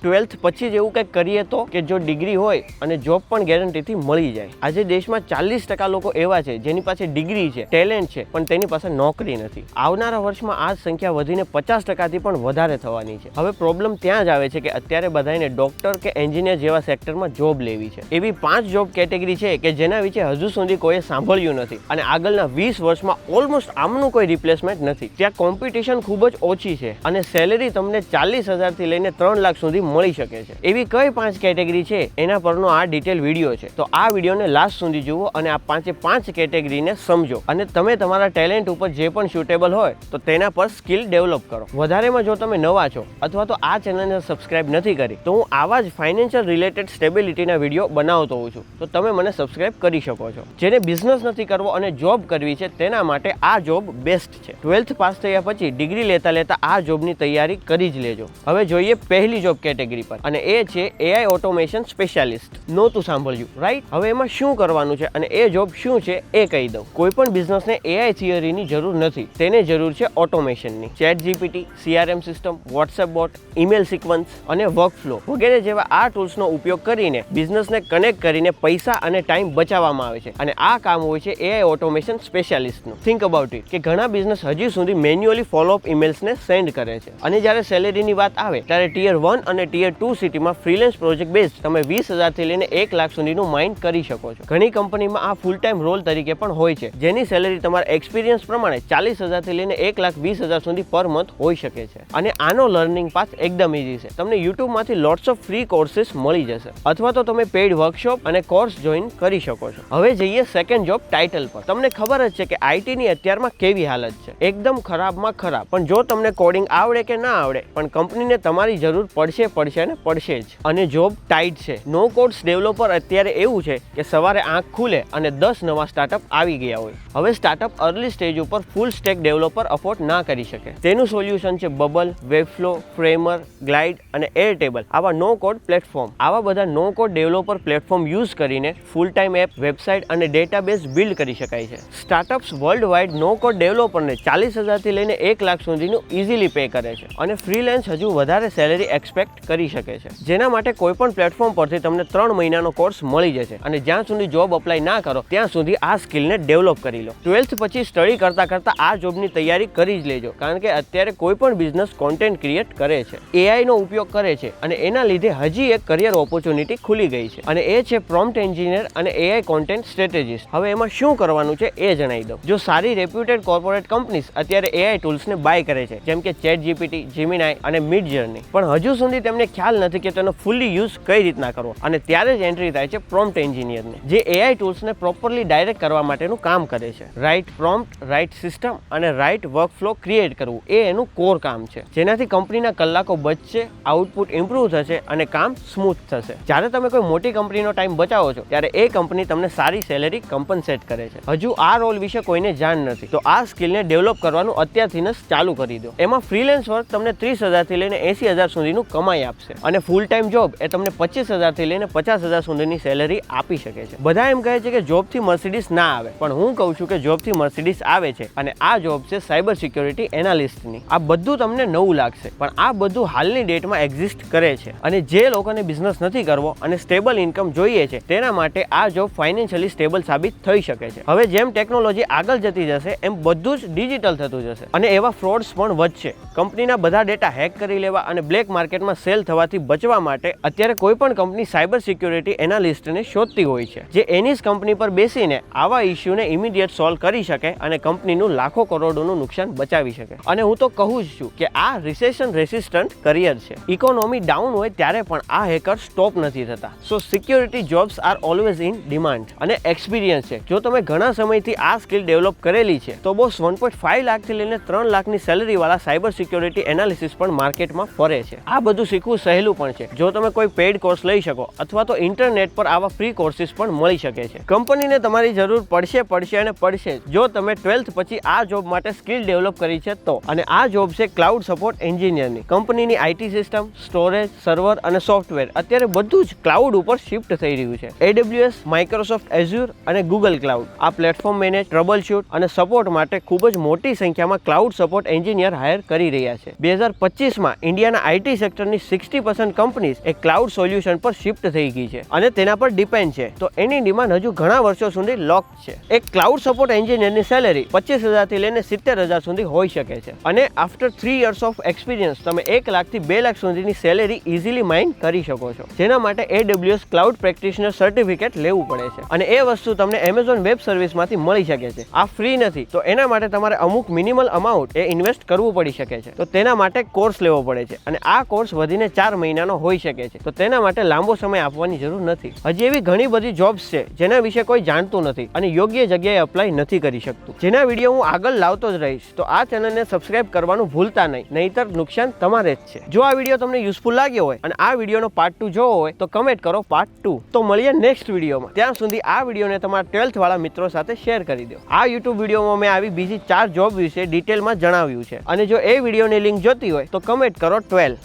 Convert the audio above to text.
12th પછી જ એવું કંઈક કરીએ તો કે જો ડિગ્રી હોય અને જોબ પણ ગેરંટીથી મળી જાય. આજે દેશમાં 40% લોકો એવા છે જેની પાસે ડિગ્રી છે, ટેલેન્ટ છે, પણ તેની પાસે નોકરી નથી. આવનારા વર્ષમાં આ સંખ્યા વધીને 50%થી પણ વધારે થવાની છે. હવે પ્રોબ્લેમ ત્યાં જ આવે છે કે અત્યારે બધાને ડોક્ટર કે એન્જિનિયર જેવા સેક્ટરમાં જોબ લેવી છે. એવી 5 જોબ કેટેગરી છે કે જેના વિશે હજુ સુધી કોઈએ સાંભળ્યું નથી અને આગળના 20 વર્ષમાં ઓલમોસ્ટ આમનું કોઈ રિપ્લેસમેન્ટ નથી. ત્યાં કોમ્પિટિશન ખૂબ જ ઓછી છે અને સેલેરી તમને 40,000 થી લઈને 3 લાખ સુધી મળી શકે છે. એવી કઈ 5 કેટેગરી છે એના પરનો આ ડિટેલ વિડીયો છે. તો આ વિડીયોને લાસ્ટ સુધી જુઓ અને આ 5 કેટેગરીને સમજો અને તમે તમારા ટેલેન્ટ ઉપર જે પણ સુટેબલ હોય તો તેના પર સ્કિલ ડેવલપ કરો. વધારેમાં જો તમે નવા છો અથવા તો આ ચેનલને સબસ્ક્રાઇબ નથી કરી તો હું આવા જ ફાઇનાન્શિયલ રિલેટેડ સ્ટેબિલિટીના વિડીયો બનાવતો હોઉં છું, તો તમે મને સબસ્ક્રાઇબ કરી શકો છો. જેને બિઝનેસ નથી કરવો અને જોબ કરવી છે તેના માટે આ જોબ બેસ્ટ છે. 12th પાસ થયા પછી ડિગ્રી લેતા આ જોબની તૈયારી કરી જ લેજો. હવે જોઈએ પહેલી જોબ કેટેગરી પર અને એ છે AI ઓટોમેશન સ્પેશિયાલિસ્ટ. નહોતું સાંભળ્યું, રાઈટ? હવે એમાં શું કરવાનું છે અને એ જોબ શું છે એ કહી દઉં. કોઈ પણ બિઝનેસને AI થિયરીની જરૂર નથી, તેને જરૂર છે ઓટોમેશનની. ChatGPT, CRM system, WhatsApp boat, email sequence અને વર્કફ્લો વગેરે જેવા આ ટૂલ્સનો ઉપયોગ કરીને બિઝનેસને કનેક્ટ કરીને પૈસા અને ટાઈમ બચાવવામાં આવે છે અને આ કામ હોય છે AI ઓટોમેશન સ્પેશિયાલિસ્ટનું. થિંક અબાઉટ ઇટ કે ઘણા બિઝનેસ હજી સુધી મેન્યુઅલી ફોલોઅપ ઈમેલ્સને સેન્ડ કરે છે અને જ્યારે સેલેરીની વાત આવે ત્યારે ટિયર 1 અને ટિયર 2 સિટીમાં ફ્રીલેન્સ પ્રોજેક્ટ બેઝ તમે 20,000 થી લઈને 1 લાખ સુધીનું માઇન્ડ કરી શકો છો. ઘણી કંપનીમાં આ ફૂલ ટાઈમ રોલ તરીકે પણ હોય છે જેની સેલેરી તમારા એક્સપિરિયન્સ પ્રમાણે 40,000 થી લઈને 1,20,000 સુધી પર મંથ હોઈ શકે છે. અને આનો લર્નિંગ પાથ એકદમ ઈઝી છે. તમને યુટ્યુબમાંથી લોટ્સ ઓફ ફ્રી કોર્सेस મળી જશે અથવા તો તમે પેઇડ વર્કશોપ અને કોર્સ જોઈન કરી શકો છો. હવે જઈએ સેકન્ડ જોબ ટાઇટલ પર. તમને ખબર જ છે કે આઈટીની અત્યારમાં કેવી હાલત છે, એકદમ ખરાબમાં ખરાબ. પણ જો તમને કોડિંગ આવડે કે ના આવડે પણ કંપનીને તમારી જરૂર પડશે ને પડશે જ. અને જોબ ટાઈટ છે. નો કોડ્સ ડેવલપર અત્યારે એવું છે કે સવારે આંખ ખુલે અને 10 નવા સ્ટાર્ટઅપ આવી ગયા હોય. હવે સ્ટાર્ટઅપ અર્લી સ્ટેજ ઉપર ફૂલ સ્ટેક ડેવલપર અફોર્ડ ના કરી શકે. તેનું સોલ્યુશન છે બબલ, વેબફ્લો, ફ્રેમર, ગ્લાઇડ અને એરટેબલ. આવા નો કોડ પ્લેટફોર્મ. આવા બધા નો કોડ ડેવલપર પ્લેટફોર્મ યુઝ કરીને ફૂલ ટાઈમ એપ, વેબસાઇટ અને ડેટાબેઝ બિલ્ડ કરી શકાય છે. સ્ટાર્ટઅપ્સ વર્લ્ડ વાઇડ નો કોડ ડેવલપરને 40,000 થી લઈને 1 લાખ સુધીનું ઇઝીલી પે કરે છે અને ફ્રીલેન્સ હજુ વધારે સેલેરી એક્સપેક્ટ કરી શકે છે. જેના માટે કોઈ પણ પ્લેટફોર્મ પરથી તમને 3 મહિનાનો કોર્સ મળી જશે અને જ્યાં સુધી જોબ અપ્લાય ના કરો ત્યાં સુધી આ સ્કિલને ડેવલપ કરી લો. 12th પછી સ્ટડી કરતા આ જોબની તૈયારી કરી જ લેજો કારણ કે અત્યારે કોઈ પણ બિઝનેસ કોન્ટેન્ટ ક્રિએટ કરે છે, AI નો ઉપયોગ કરે છે અને એના લીધે હજી એક કરિયર ઓપોર્ચ્યુનિટી ખુલી ગઈ છે અને એ છે પ્રોમ્પ્ટ એન્જિનિયર અને AI કોન્ટેન્ટ સ્ટ્રેટેજિસ્ટ. હવે એમાં શું કરવાનું છે એ જણાવી દઉં. જો સારી રેપ્યુટેડ કોર્પોરેટ કંપનીઝ અત્યારે AI ટૂલ્સને બાય કરે છે જેમ કે ChatGPT, Gemini અને Midjourney, પણ હજુ સુધી તેમને ખ્યાલ નથી કે તેનો ફૂલી યુઝ કઈ રીતના કરવો અને ત્યારે જ એન્ટ્રી થાય છે પ્રોમ્પ્ટ એન્જિનિયરને, જે AI ટૂલ્સને પ્રોપરલી ડાયરેક્ટ કરવા માટેનું કામ કરે છે. રાઇટ પ્રોમ્પ્ટ, રાઇટ સિસ્ટમ અને રાઇટ વર્કફ્લો ક્રિએટ કરવું એ એનું કોર કામ છે, જેનાથી કંપનીના કલાકો બચશે, આઉટપુટ ઇમ્પ્રૂવ થશે અને કામ સ્મૂથ થશે. જ્યારે તમે કોઈ મોટી કંપનીનો ટાઈમ બચાવો છો ત્યારે એ કંપની તમને સારી સેલેરી કમ્પન્સેટ કરે છે. હજુ આ રોલ વિશે કોઈને જાણ નથી તો આ સ્કિલને ડેવલપ કરવાનું અત્યારથી જ ચાલુ કરી દો. એમાં ફ્રીલેન્સ વર્ક તમને 30,000 થી લઈને 80,000 સુધીનું કમાઈ આપશે અને ફૂલ ટાઈમ જોબ એ તમને 25,000 થી લઈને 50,000 સુધીની સેલેરી આપી શકે છે. બધા એમ કહે છે કે જોબથી મર્સિડીઝ ના આવે, પણ હું કહું છું કે જોબથી મર્સિડીઝ આવે છે અને આ જોબ છે સાયબર સિક્યોરિટી એનાલિસ્ટની. આ બધું તમને નવું લાગશે પણ આ બધું હાલની ડેટમાં એક્ઝિસ્ટ કરે છે અને જે લોકોને બિઝનેસ નથી કરવો અને સ્ટેબલ ઇન્કમ જોઈએ છે તેના માટે આ જોબ ફાઇનાન્શિયલી સ્ટેબલ સાબિત થઈ શકે છે. હવે જેમ ટેકનોલોજી આગળ જતી જશે એમ બધું જ ડિજિટલ થતું જશે અને એવા ફ્રોડ્સ પણ વધશે. કંપનીના બધા ડેટા હેક કરી લેવા અને બ્લેક માર્કેટમાં સેલ થવાથી બચવા માટે અત્યારે કોઈ પણ કંપની સાયબર સિક્યોરિટી એનાલિસ્ટને શોધતી હોય છે જે એની જ કંપની પર બેસીને આવા ઇસ્યુને ઇમિડિયેટ સોલ્વ કરી શકે અને કંપનીનું લાખો કરોડોનું નુકસાન બચાવી શકે. અને હું તો કહું જ છું કે આ રિસેશન રેસિસ્ટન્ટ કરિયર છે. ઇકોનોમી ડાઉન હોય ત્યારે પણ આ હેકર સ્ટોપ નથી થતા. So security jobs are always in demand અને એક્સપિરિયન્સ છે. જો તમે ઘણા સમયથી આ સ્કિલ ડેવલપ કરેલી છે તો બોસ 1.5 લાખથી લઈને 3 લાખની સેલરી વાળા સાયબર સિક્યોરિટી એનાલિસિસ પણ માર્કેટમાં ફરે છે. આ બધું શીખવું સહેલું પણ છે જો તમે કોઈ પેઇડ કોર્સ લઈ શકો અથવા તો ઇન્ટરનેટ પર આવા ફ્રી કોર્સિસ પણ મળી શકે છે. કંપનીને તમારી જરૂર પડશે અને પડશે જો તમે 12th પછી આ જોબ માટે સ્કિલ ડેવલપ કરી છે તો. અને આ જોબ છે ક્લાઉડ સપોર્ટ એન્જિનિયરની. કંપનીની આઈટી સિસ્ટમ, સ્ટોરેજ, સર્વર અને સોફ્ટવેર અત્યારે બધું જ ક્લાઉડ ઉપર શિફ્ટ થઈ રહ્યું છે. AWS, માઇક્રોસોફ્ટ એઝ્યુર અને ગૂગલ ક્લાઉડ આ પ્લેટફોર્મ મેનેજ, ટ્રબલ શૂટ અને સપોર્ટ માટે ખૂબ જ મોટી સંખ્યામાં ક્લાઉડ સપોર્ટ એન્જિનિયર હાયર કરી રહ્યા છે. 2025માં ઇન્ડિયાના આઈટી સેક્ટરની 60% કંપનીઝ એ ક્લાઉડ સોલ્યુશન પર શિફ્ટ થઈ ગઈ છે અને તેના પર ડિપેન્ડ છે. તો એની ડિમાન્ડ હજુ ઘણા વર્ષો સુધી લોક છે. એક ક્લાઉડ સપોર્ટ એન્જિનિયરની સેલેરી 25,000 થી લઈને 70,000 સુધી હોઈ શકે છે અને આફ્ટર 3 years ઓફ એક્સપિરિયન્સ તમે 1 લાખ થી 2 લાખ સુધીની સેલેરી ઇઝીલી માઇન કરી શકો છો. જેના માટે AWS ક્લાઉડ પ્રેક્ટિશનર સર્ટિફિકેટ લેવું પડે છે અને એ વસ્તુ તમને Amazon વેબ સર્વિસમાંથી મળી શકે છે. આ ફ્રી નથી, તો એના માટે તમારે અમુક મિનિમલ અમાઉન્ટ એ ઇન્વેસ્ટ કરવું પડી શકે છે. તો તેના માટે કોર્સ લેવો પડે છે અને આ કોર્સ વધીને 4 મહિનાનો હોઈ શકે છે. તો તેના માટે લાંબો સમય આપવાની જરૂર નથી. હજી એવી ઘણી બધી જોબ્સ છે જેના વિશે કોઈ જાણતું નથી અને યોગ્ય જગ્યાએ અપ્લાય નથી કરી શકતું, જેના વિડીયો હું આગળ લાવતો જ રહીશ. તો આ ચેનલને સબસ્ક્રાઇબ કરવાનું ભૂલતા નહીં, નહીતર નુકસાન તમારે જ છે. જો આ વિડીયો તમને યુઝફુલ લાગ્યો હોય અને આ વિડીયોનો પાર્ટ 2 જોવો હોય તો કમેન્ટ કરો પાર્ટ 2. તો મળીએ નેક્સ્ટ વિડીયોમાં. ત્યાં સુધી આ વિડીયોને તમારા 12th વાળા મિત્રો સાથે શેર કરી દો. આ YouTube વિડીયોમાં મેં આવી બીજી 4 જોબ વિશે ડિટેલમાં જણાવ્યું છે અને જો એ વિડીયોની લિંક જોતી હોય તો કમેન્ટ કરો 12.